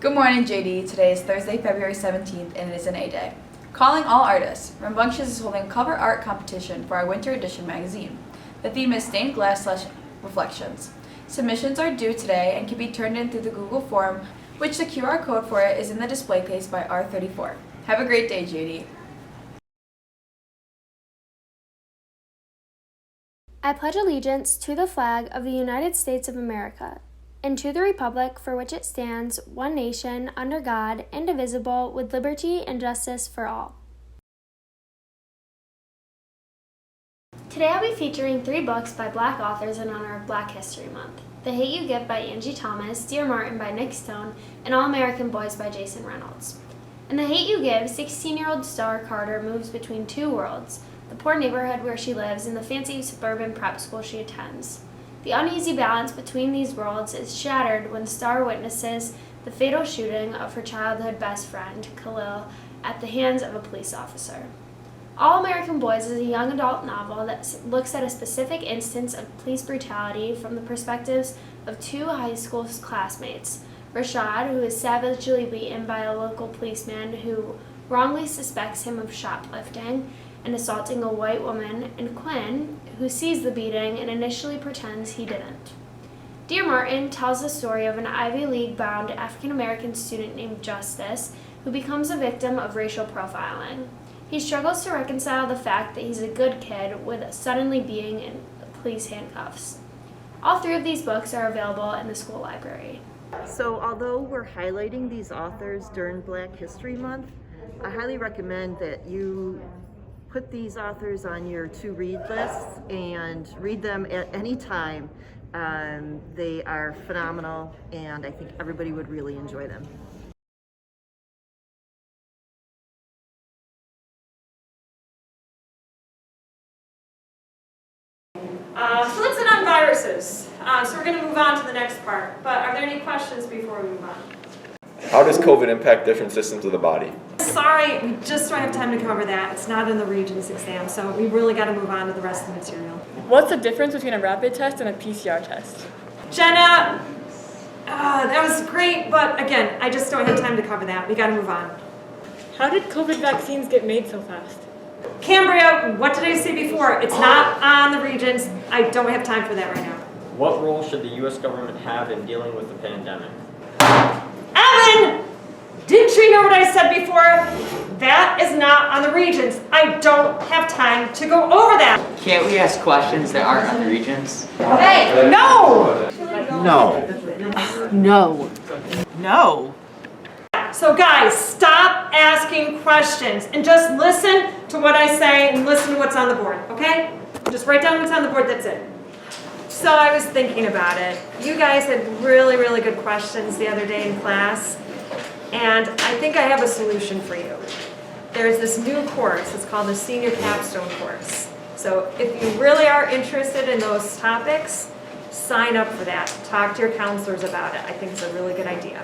Good morning, JD. Today is Thursday, February 17th, and it is an A Day. Calling all artists, Rambunctious is holding a cover art competition for our winter edition magazine. The theme is stained glass/reflections. Submissions are due today and can be turned in through the Google form, which the QR code for it is in the display case by R34. Have a great day, JD. I pledge allegiance to the flag of the United States of America, and to the republic for which it stands, one nation, under God, indivisible, with liberty and justice for all. Today I'll be featuring 3 books by Black authors in honor of Black History Month. The Hate U Give by Angie Thomas, Dear Martin by Nick Stone, and All American Boys by Jason Reynolds. In The Hate U Give, 16-year-old Star Carter moves between 2 worlds, the poor neighborhood where she lives and the fancy suburban prep school she attends. The uneasy balance between these worlds is shattered when Star witnesses the fatal shooting of her childhood best friend, Khalil, at the hands of a police officer. All American Boys is a young adult novel that looks at a specific instance of police brutality from the perspectives of 2 high school classmates, Rashad, who is savagely beaten by a local policeman who wrongly suspects him of shoplifting and assaulting a white woman, and Quinn, who sees the beating and initially pretends he didn't. Dear Martin tells the story of an Ivy League-bound African-American student named Justice who becomes a victim of racial profiling. He struggles to reconcile the fact that he's a good kid with suddenly being in police handcuffs. All 3 of these books are available in the school library. So although we're highlighting these authors during Black History Month, I highly recommend that you put these authors on your to-read list and read them at any time. They are phenomenal, and I think everybody would really enjoy them. So let's end on viruses. So we're going to move on to the next part. But are there any questions before we move on? How does COVID impact different systems of the body? Sorry, we just don't have time to cover that. It's not in the Regents exam, so we really got to move on to the rest of the material. What's the difference between a rapid test and a PCR test? Jenna, that was great, but again, I just don't have time to cover that. We got to move on. How did COVID vaccines get made so fast? Cambria, what did I say before? It's not on the Regents. I don't have time for that right now. What role should the U.S. government have in dealing with the pandemic? Evan! Didn't you hear what I said before? That is not on the Regents. I don't have time to go over that. Can't we ask questions that aren't on the Regents? Hey, no! No. No. So guys, stop asking questions and just listen to what I say and listen to what's on the board, okay? Just write down what's on the board, that's it. So I was thinking about it. You guys had really, really good questions the other day in class, and I think I have a solution for you. There's this new course, it's called the Senior Capstone course. So if you really are interested in those topics, sign up for that. Talk to your counselors about it. I think it's a really good idea.